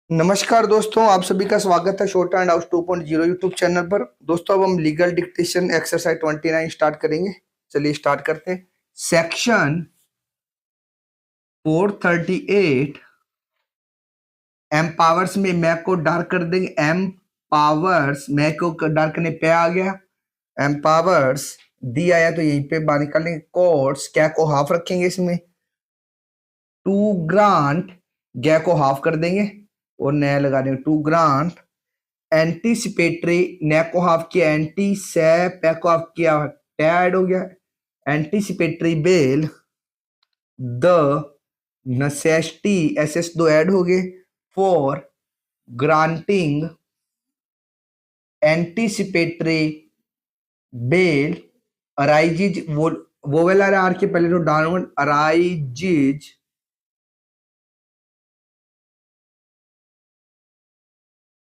नमस्कार दोस्तों, आप सभी का स्वागत है short and house 2.0 YouTube channel पर। दोस्तों, अब हम लीगल डिक्टेशन एक्सरसाइज 29 स्टार्ट करेंगे। चलिए स्टार्ट करते हैं। सेक्शन 438 एम्पावर्स में मैं को डार्क कर देंगे। एम्पावर्स मैं को डार्क करने पे आ गया। एम्पावर्स दी आया तो यहीं पे बाहर निकालेंगे। कोर्ट्स क्या को हाफ रखेंगे इसमें। टू ग्रांट गया को हाफ कर देंगे और नया लगा देंगे टू ग्रांट एंटीसिपेटरी। ने को हाफ किया एंटी से पे को हाफ किया ऐड हो गया। Anticipatory bail the necessity SS दो ऐड हो गए for granting anticipatory bail arises vowel R के पहले तो डाउनवर्ड अराइजिज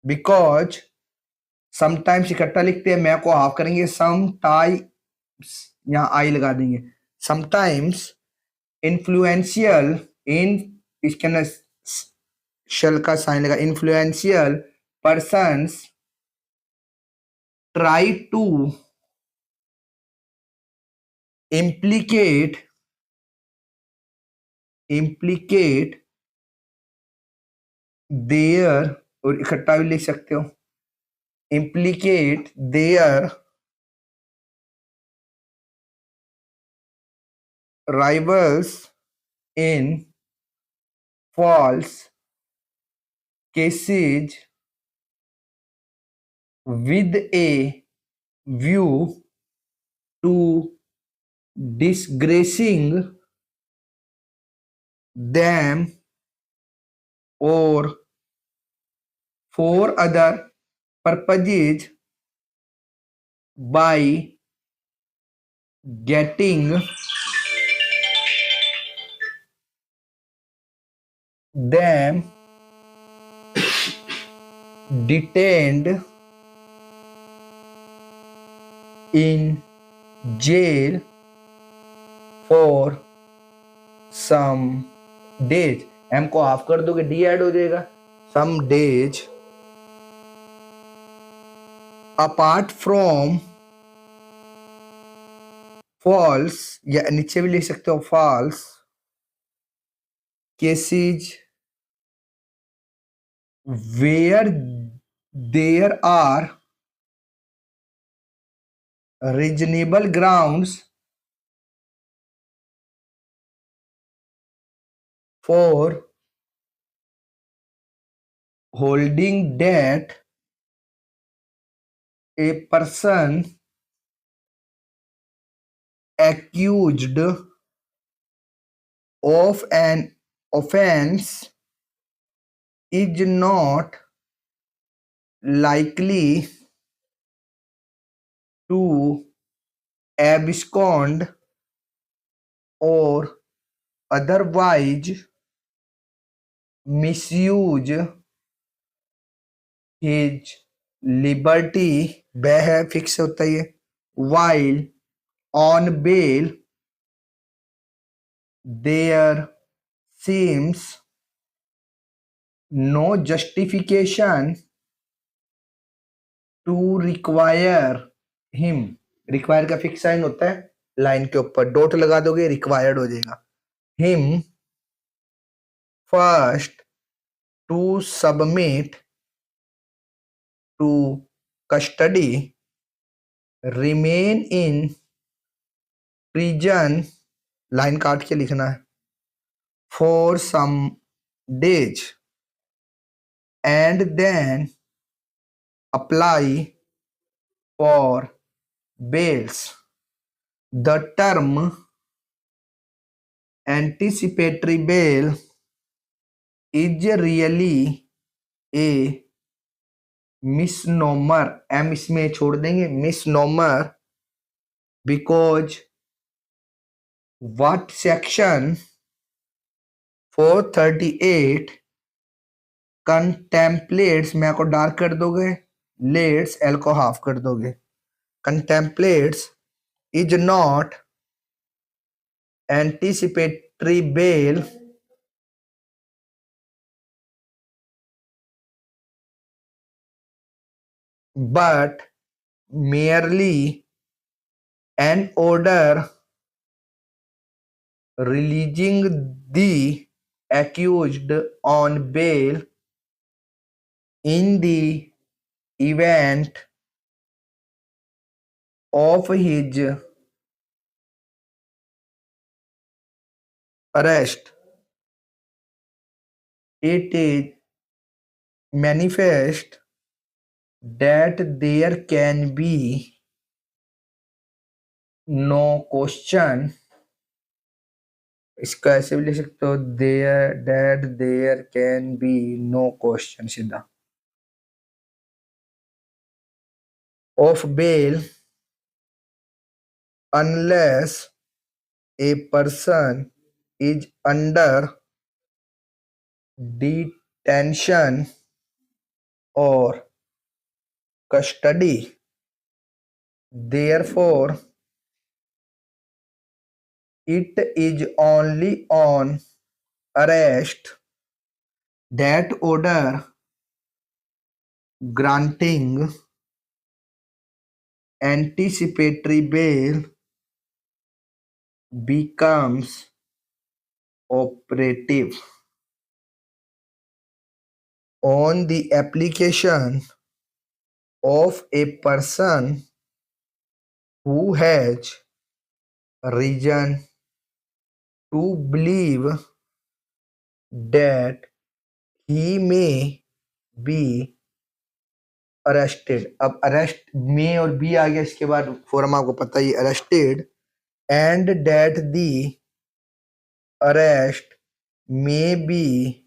बिकॉज समटाइम्स इकट्ठा लिखते हैं। मैं को हाफ करेंगे समटाइम्स यहाँ आई लगा देंगे। समटाइम्स इन्फ्लुएंशियल इन इसके अंदर शल का साइन लगा। Influential persons try to implicate their और इकट्ठा भी लिख सकते हो। Implicate their rivals in false cases with a view to disgracing them or for other purposes by getting them detained in jail for some days। M को half कर दोगे D add हो जाएगा। some days apart from false या नीचे भी लिख सकते हो false cases where there are reasonable grounds for holding that a person accused of an offense is not likely to abscond or otherwise misuse his liberty वह है fix होता है while on bail there seems no justification to require him। Require का fix sign होता है line के ऊपर dot लगा दोगे रिक्वायर्ड हो जाएगा। him first to submit to custody remain in prison line काट के लिखना है for some days and then apply for bails। the term anticipatory bail is really a misnomer। M इसमें छोड़ देंगे misnomer because what section 438 contemplates मैं को dark कर दोगे लेट्स एल को हाफ कर दोगे। contemplates is not anticipatory bail but merely an order releasing the accused on bail in the event of his arrest. It is manifest that there can be no question. इसका ऐसे भी लिख सकते हो, there can be no question सीधा, of bail unless a person is under detention or custody. Therefore, it is only on arrest that order granting anticipatory bail becomes operative. On the application of a person who has reason to believe that he may be arrested. अब arrest में और B आ गया, इसके बाद form आपको पता ही, arrested, and that the arrest may be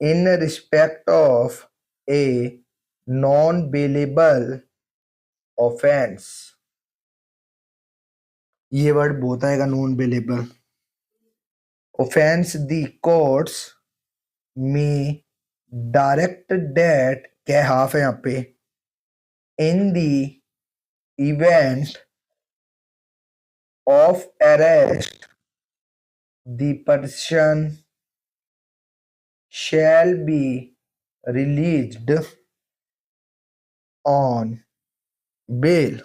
in respect of a non-bailable offense. ये word बहुत आएगा, non bailable offense. The courts may direct that, क्या हाफ है यहाँ पे, in the event of arrest the person shall be released on bail.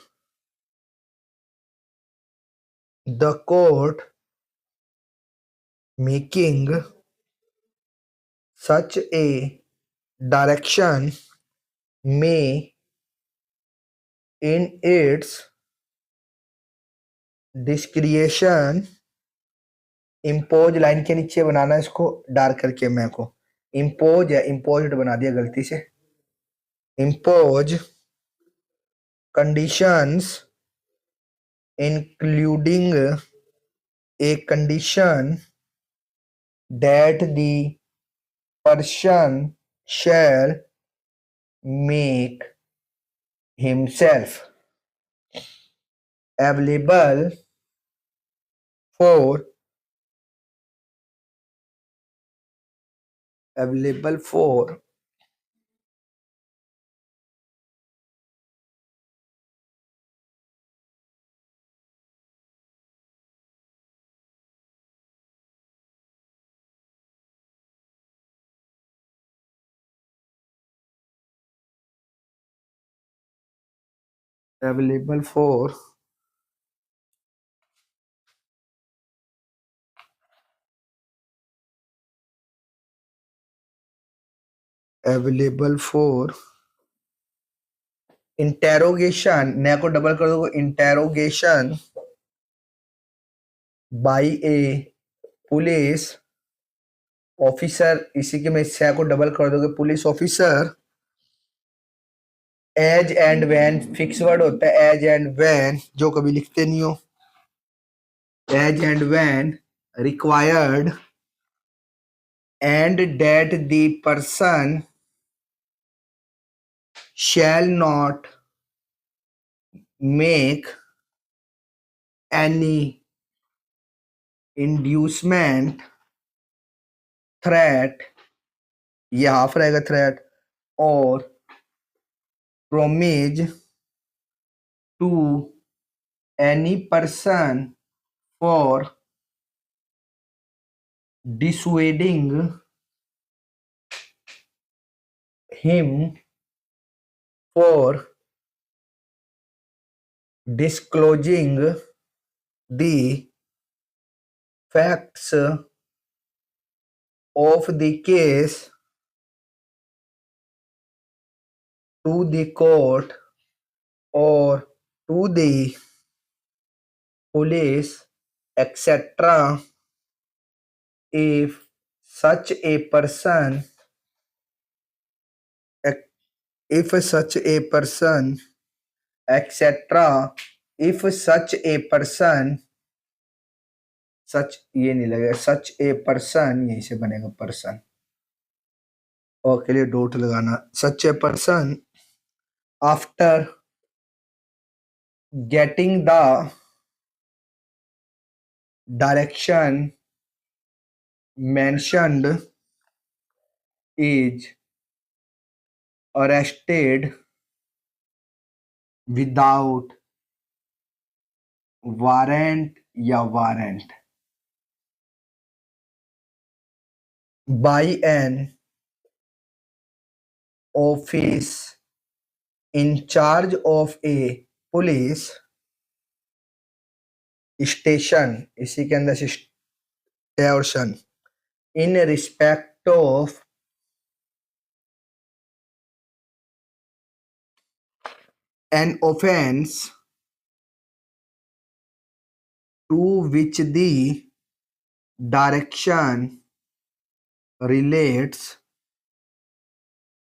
The court making such a direction may in its discretion impose, line के नीचे बनाना इसको dark करके, मैं को impose या imposed बना दिया गलती से, impose conditions including a condition that the person shall make himself available for available for interrogation, नया को डबल कर दो, interrogation by a police officer, इसी के में छह को डबल कर दोगे, police officer, as and when, fix word होता है एज एंड वैन, जो कभी लिखते नहीं हो, as and when required, and that the person shall not make any inducement, threat, ये हाफ रहेगा threat, और promise to any person for dissuading him for disclosing the facts of the case to the court or to the police, etc. If such a person, if such a person, etc. If such a person, सच ये नहीं लगेगा, सच a person यहीं से बनेगा person, और के लिए डॉट लगाना, such a person after getting the direction mentioned is arrested without warrant या warrant by an office in charge of a police station, इसी के अंदर station, in respect of an offense to which the direction relates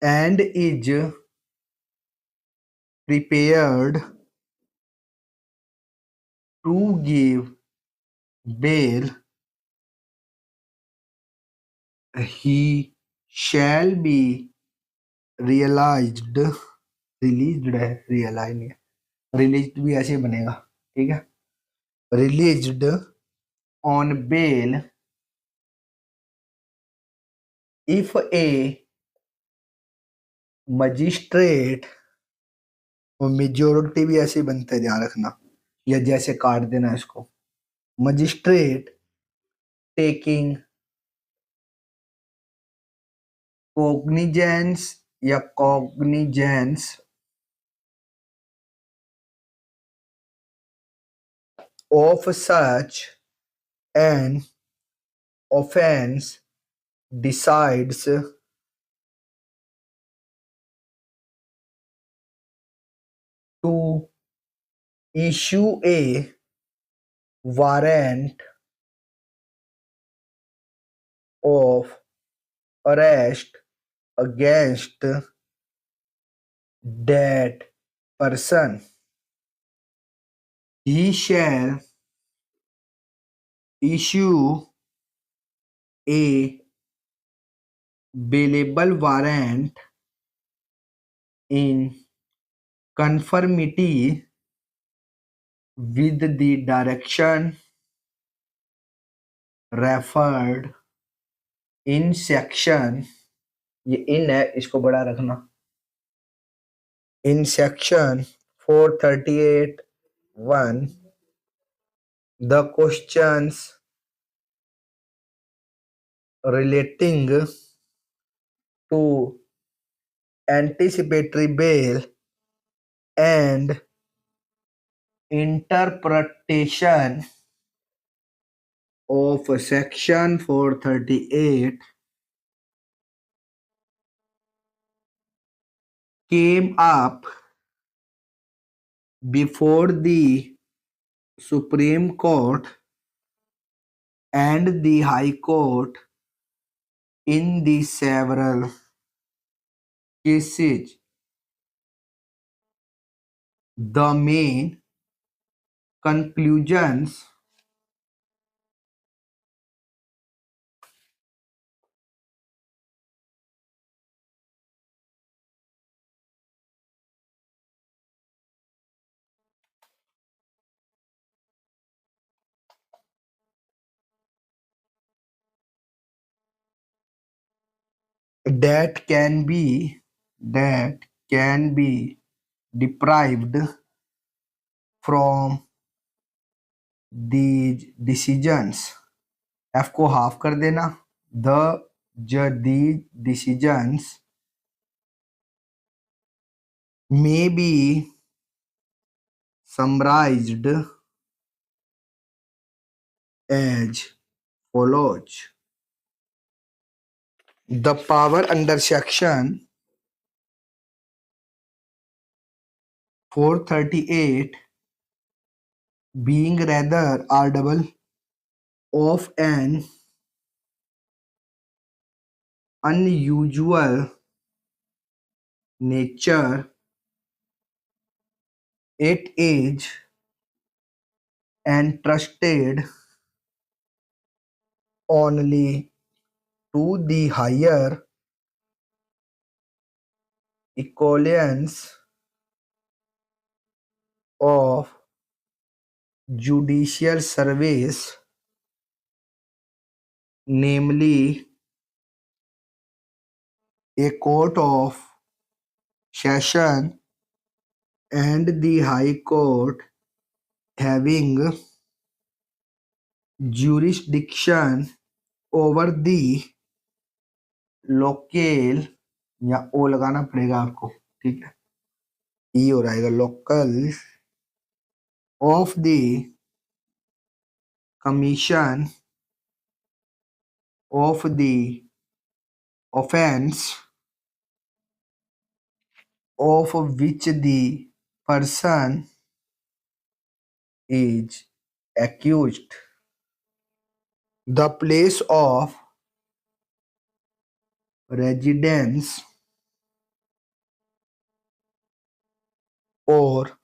and is prepared to give bail, he shall be released, released है, realize नहीं है, released भी ऐसे बनेगा, ठीक है, released on bail if a magistrate, और मेजोरिटी भी ऐसे बनते हैं, ध्यान रखना, या जैसे काट देना इसको, मजिस्ट्रेट टेकिंग cognizance या cognizance of such an offense decides to issue a warrant of arrest against that person. He shall issue a bailable warrant in conformity with the direction referred in section, ये इन है, इसको बड़ा रखना, in section 438(1), the questions relating to anticipatory bail and interpretation of section 438 came up before the Supreme Court and the High Court in the several cases. The main conclusions that can be deprived from these decisions, F को half कर देना, these decisions may be summarized as follows. The power under section 438 being rather or double of an unusual nature, it is entrusted only to the higher echelons of judicial service, namely a court of session and the High Court, having jurisdiction over the local या ओ लगाना पड़ेगा आपको, ठीक है, ई हो रहेगा local of the commission of the offence of which the person is accused. The place of residence or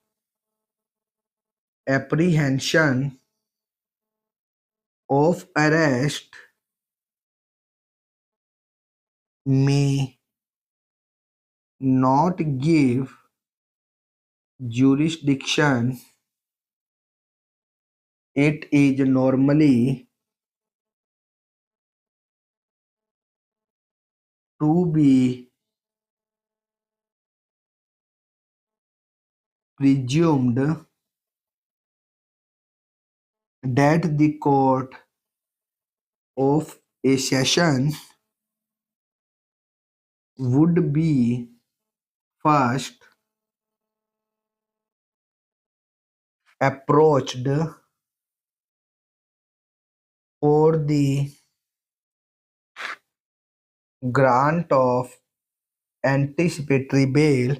apprehension of arrest may not give jurisdiction. It is normally to be presumed that the court of a session would be first approached for the grant of anticipatory bail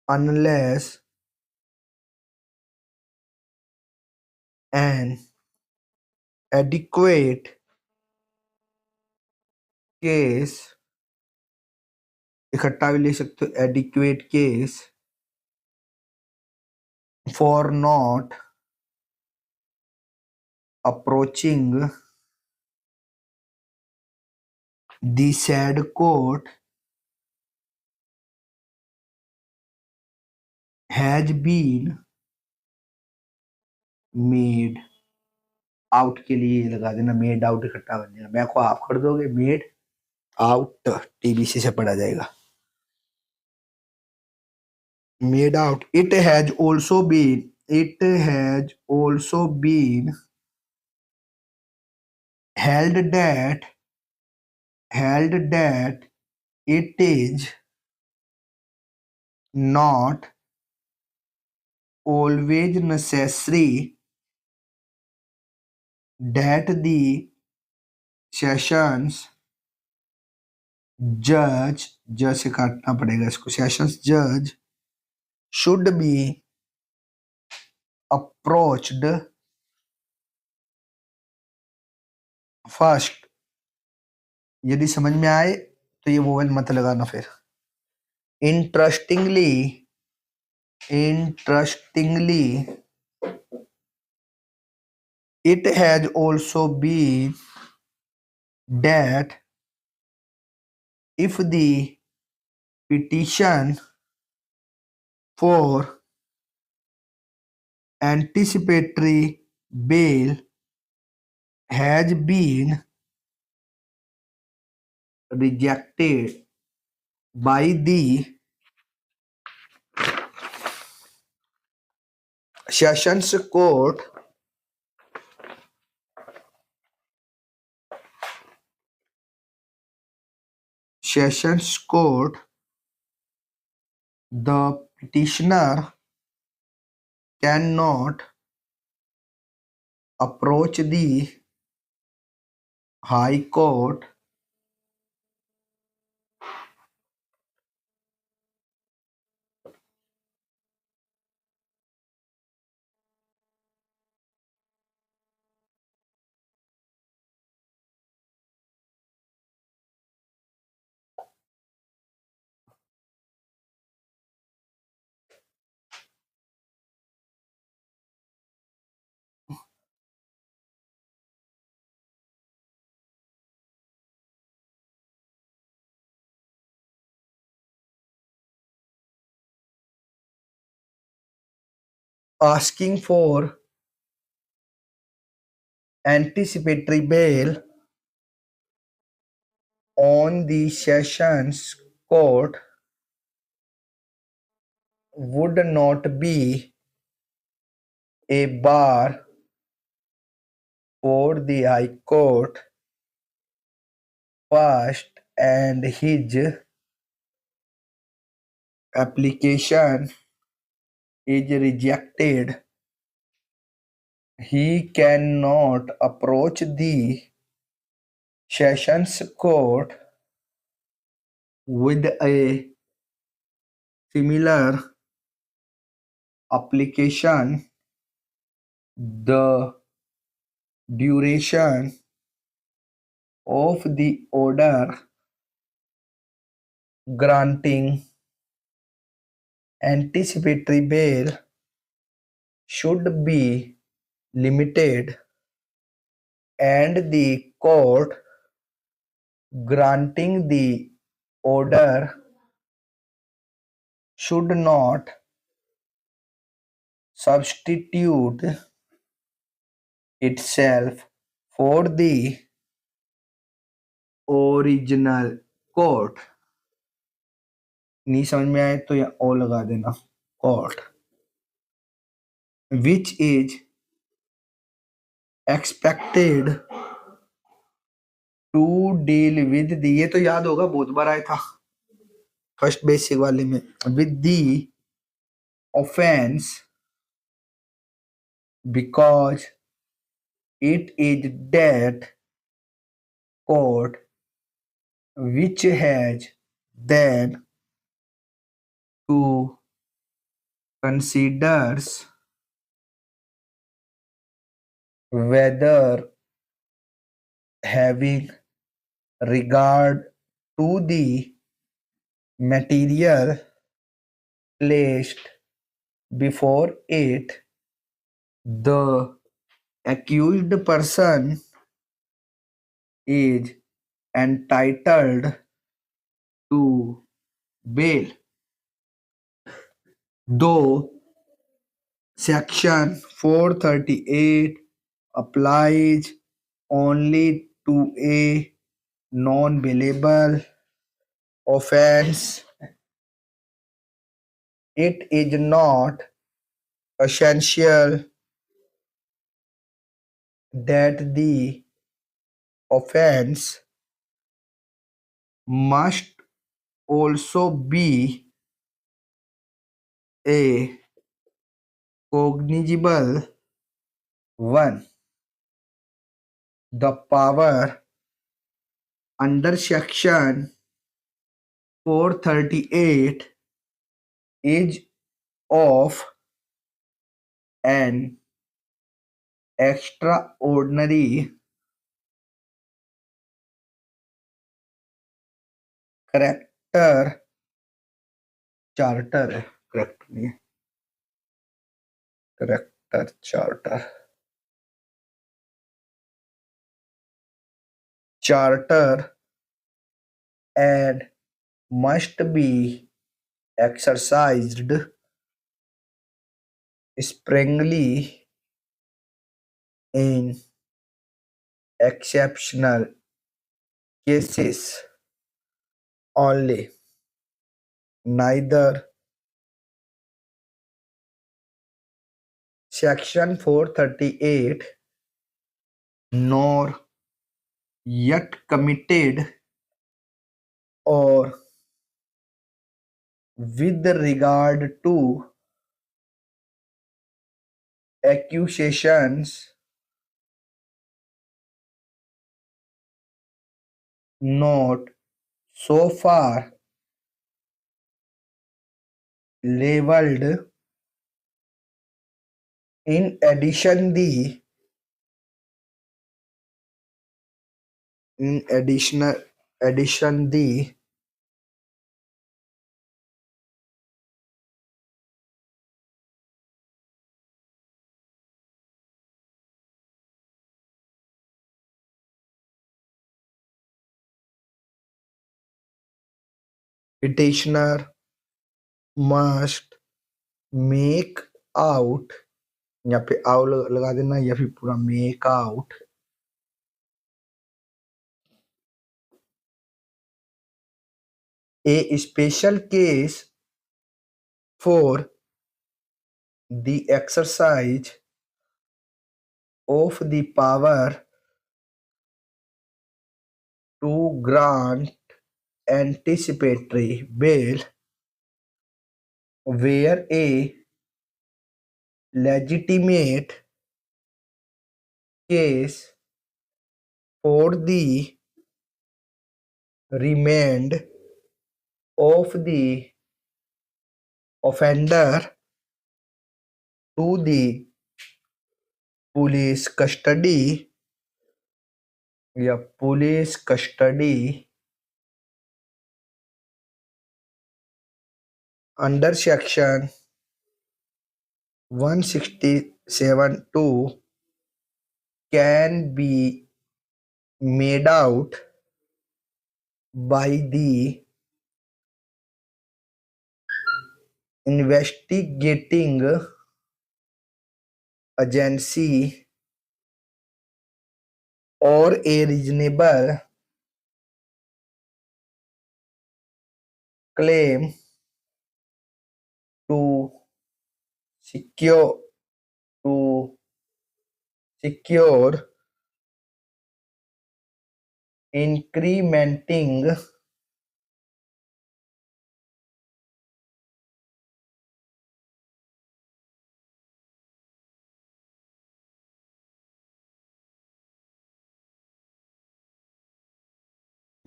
unless an adequate case, इकट्ठा भी ले सकते हो, adequate case for not approaching the said court has been made out. के लिए लगा देना made out, इकट्ठा बन जाएगा, मैं को आप कर दोगे made out, टीबीसी से पढ़ा जाएगा made out. It has also been held that it is not always necessary that the sessions judge से काटना पड़ेगा इसको, sessions judge should be approached first. यदि समझ में आए तो ये वोवेल मत लगाना फिर. Interestingly, it has also been that if the petition for anticipatory bail has been rejected by the Sessions Court, the petitioner cannot approach the High Court asking for anticipatory bail on the Sessions Court would not be a bar for the High Court first, and his application is rejected. He cannot approach the Sessions Court with a similar application. The duration of the order granting anticipatory bail should be limited, and the court granting the order should not substitute itself for the original court. नहीं समझ में आए तो या ओ लगा देना, court, which is expected to deal with the, ये तो याद होगा बहुत बार आया था फर्स्ट बेसिक वाले में, with the offense because it is that court which has then to considers whether having regard to the material placed before it, the accused person is entitled to bail. Though Section 438 applies only to a non-bailable offense, it is not essential that the offense must also be a cognizable one. The power under Section 438 is of an extraordinary character. Charter है, correct नहीं है, character charter. Charter and must be exercised sparingly in exceptional cases only. Neither Section 438 nor yet committed or with regard to accusations not so far labeled. In addition, the petitioner must make out, यहाँ पे आउ लगा देना या फिर पूरा make out a special case for the exercise of the power to grant anticipatory bail where a legitimate case for the remand of the offender to the police custody या police custody under section 167(2) can be made out by the investigating agency or a reasonable claim to secure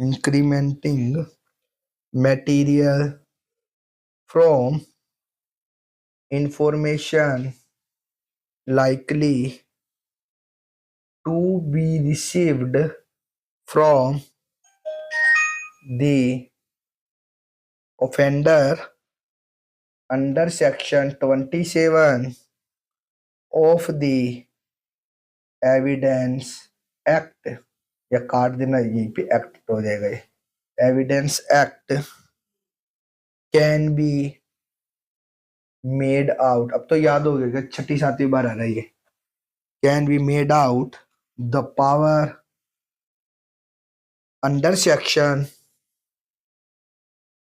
incrementing material from information likely to be received from the offender under section 27 of the Evidence Act या काट देना यहीं पे act हो जाएगा ये evidence act can be made out अब तो याद हो गया छठी सातवीं बार आ रहा है ये can be made out the power under section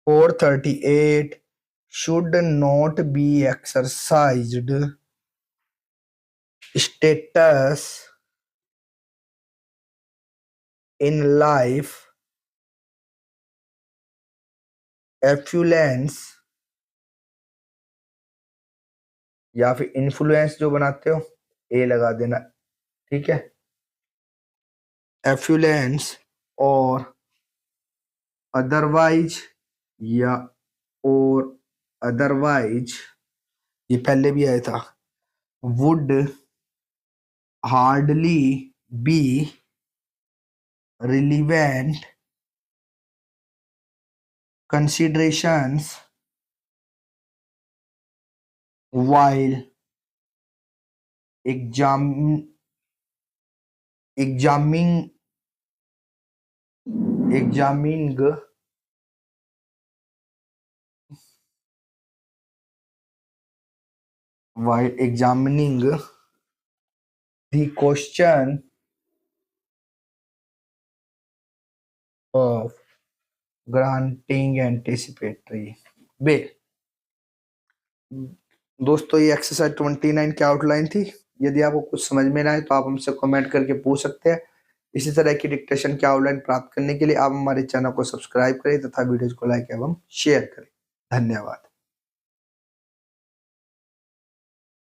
438 should not be exercised. Status in life, affluence या फिर इन्फ्लुएंस जो बनाते हो ए लगा देना ठीक है affluence और अदरवाइज या और अदरवाइज ये पहले भी आया था would hardly be relevant considerations while examining the question of granting anticipatory bail. दोस्तों ये एक्सरसाइज 29 की आउटलाइन थी यदि आपको कुछ समझ में ना आए तो आप हमसे कमेंट करके पूछ सकते हैं इसी तरह की डिक्टेशन की आउटलाइन प्राप्त करने के लिए आप हमारे चैनल को सब्सक्राइब करें तथा वीडियोज को लाइक एवं शेयर करें धन्यवाद।